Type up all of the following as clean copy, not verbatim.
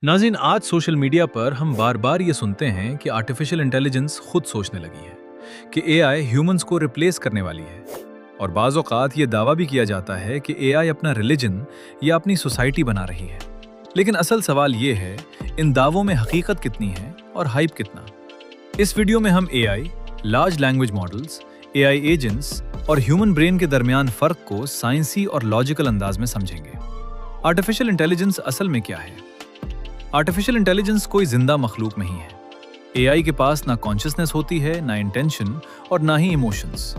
नाज़रीन, आज social media पर हम बार बार ये सुनते हैं कि आर्टिफिशियल इंटेलिजेंस खुद सोचने लगी है, कि एआई ह्यूमंस को रिप्लेस करने वाली है। और बाज़ औक़ात ये दावा भी किया जाता है कि एआई अपना रिलीजन या अपनी सोसाइटी बना रही है। लेकिन असल सवाल ये है, इन दावों में हकीकत कितनी है और हाइप कितना। इस वीडियो में हम AI, large language models, AI agents और ह्यूमन ब्रेन के दरमियान फ़र्क को साइंसी और लॉजिकल अंदाज में समझेंगे। आर्टिफिशियल इंटेलिजेंस असल में क्या है? आर्टिफिशियल इंटेलिजेंस कोई जिंदा मखलूक नहीं है। एआई के पास ना कॉन्शियसनेस होती है, ना इंटेंशन और ना ही इमोशंस।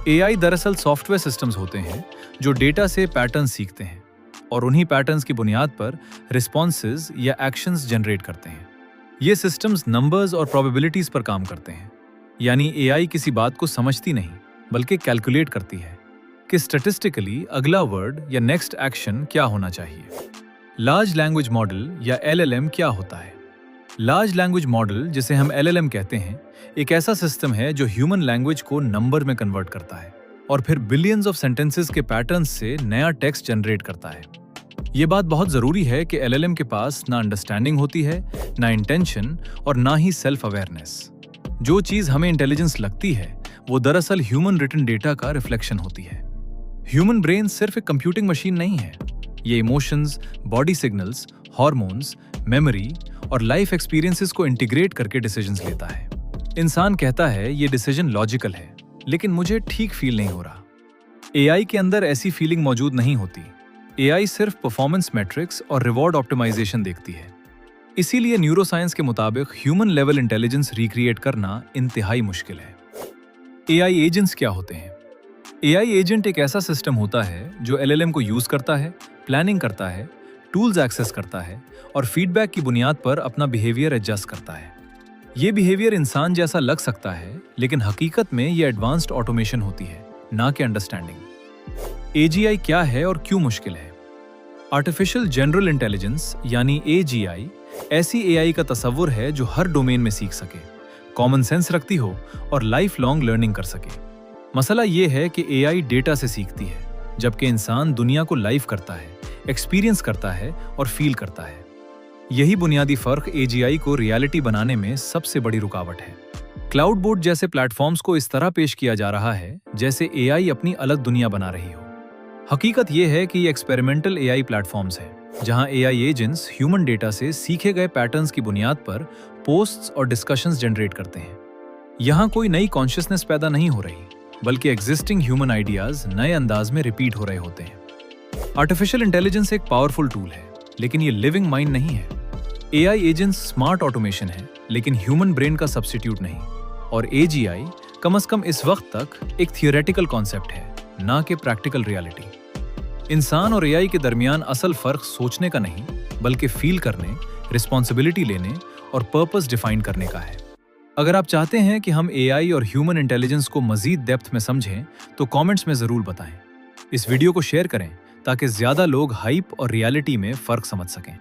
एआई दरअसल सॉफ्टवेयर सिस्टम्स होते हैं जो डेटा से पैटर्न सीखते हैं और उन्हीं पैटर्न्स की बुनियाद पर रिस्पॉन्सेज या एक्शंस जनरेट करते हैं। ये सिस्टम्स नंबर्स और प्रोबेबिलिटीज पर काम करते हैं। यानी एआई किसी बात को समझती नहीं, बल्कि कैलकुलेट करती है कि स्टैटिस्टिकली अगला वर्ड या नेक्स्ट एक्शन क्या होना चाहिए। लार्ज लैंग्वेज मॉडल या LLM क्या होता है? लार्ज लैंग्वेज मॉडल, जिसे हम LLM कहते हैं, एक ऐसा सिस्टम है जो ह्यूमन लैंग्वेज को नंबर में कन्वर्ट करता है और फिर बिलियंस ऑफ सेंटेंसेस के पैटर्न्स से नया टेक्स्ट जनरेट करता है। ये बात बहुत जरूरी है कि LLM के पास ना अंडरस्टैंडिंग होती है, ना इंटेंशन और ना ही सेल्फ अवेयरनेस। जो चीज हमें इंटेलिजेंस लगती है वो दरअसल ह्यूमन रिटन डेटा का रिफ्लेक्शन होती है। ह्यूमन ब्रेन सिर्फ एक कंप्यूटिंग मशीन नहीं है। ये emotions, body signals, hormones, memory और लाइफ एक्सपीरियंसेस को इंटीग्रेट करके डिसीजंस लेता है। इंसान कहता है ये डिसीजन लॉजिकल है, लेकिन मुझे ठीक फील नहीं हो रहा। एआई के अंदर ऐसी फीलिंग मौजूद नहीं होती। एआई सिर्फ परफॉर्मेंस मैट्रिक्स और रिवॉर्ड ऑप्टिमाइजेशन देखती है। इसीलिए न्यूरोसाइंस के मुताबिक ह्यूमन लेवल इंटेलिजेंस रिक्रिएट करना इंतहाई मुश्किल है। एआई एजेंट्स क्या होते हैं? एआई एजेंट एक ऐसा सिस्टम होता है जो LLM को यूज करता है, प्लानिंग करता है, टूल्स एक्सेस करता है और फीडबैक की बुनियाद पर अपना बिहेवियर एडजस्ट करता है। ये बिहेवियर इंसान जैसा लग सकता है, लेकिन हकीकत में ये एडवांस्ड ऑटोमेशन होती है, ना कि अंडरस्टैंडिंग। AGI क्या है और क्यों मुश्किल है? आर्टिफिशियल जनरल इंटेलिजेंस यानी AGI ऐसी एआई का तस्वुर है जो हर डोमेन में सीख सके, कॉमन सेंस रखती हो और लाइफ लॉन्ग लर्निंग कर सके। मसला ये है कि एआई डेटा से सीखती है, जबकि इंसान दुनिया को लाइव करता है, एक्सपीरियंस करता है और फील करता है। यही बुनियादी फर्क AGI को रियलिटी बनाने में सबसे बड़ी रुकावट है। क्लाउड बोर्ड जैसे प्लेटफॉर्म्स को इस तरह पेश किया जा रहा है जैसे एआई अपनी अलग दुनिया बना रही हो। हकीकत यह है कि ये एक्सपेरिमेंटल एआई प्लेटफॉर्म्स हैं, जहां एआई एजेंट्स ह्यूमन डेटा से सीखे गए पैटर्न्स की बुनियाद पर पोस्ट्स और डिस्कशंस जनरेट करते हैं। यहाँ कोई नई कॉन्शियसनेस पैदा नहीं हो रही, बल्कि एग्जिस्टिंग ह्यूमन आइडियाज नए अंदाज में रिपीट हो रहे होते हैं। आर्टिफिशियल इंटेलिजेंस एक पावरफुल टूल है, लेकिन ये लिविंग माइंड नहीं है। एआई एजेंट्स स्मार्ट ऑटोमेशन है, लेकिन ह्यूमन ब्रेन का सब्स्टिट्यूट नहीं। और AGI कम से कम इस वक्त तक एक थियोरेटिकल कॉन्सेप्ट है, ना कि प्रैक्टिकल रियलिटी। इंसान और एआई के दरमियान असल फर्क सोचने का नहीं, बल्कि फील करने, रिस्पॉन्सिबिलिटी लेने और पर्पस डिफाइन करने का है। अगर आप चाहते हैं कि हम एआई और ह्यूमन इंटेलिजेंस को मजीद डेप्थ में समझें, तो कमेंट्स में जरूर बताएं। इस वीडियो को शेयर करें ताकि ज्यादा लोग हाइप और रियलिटी में फर्क समझ सकें।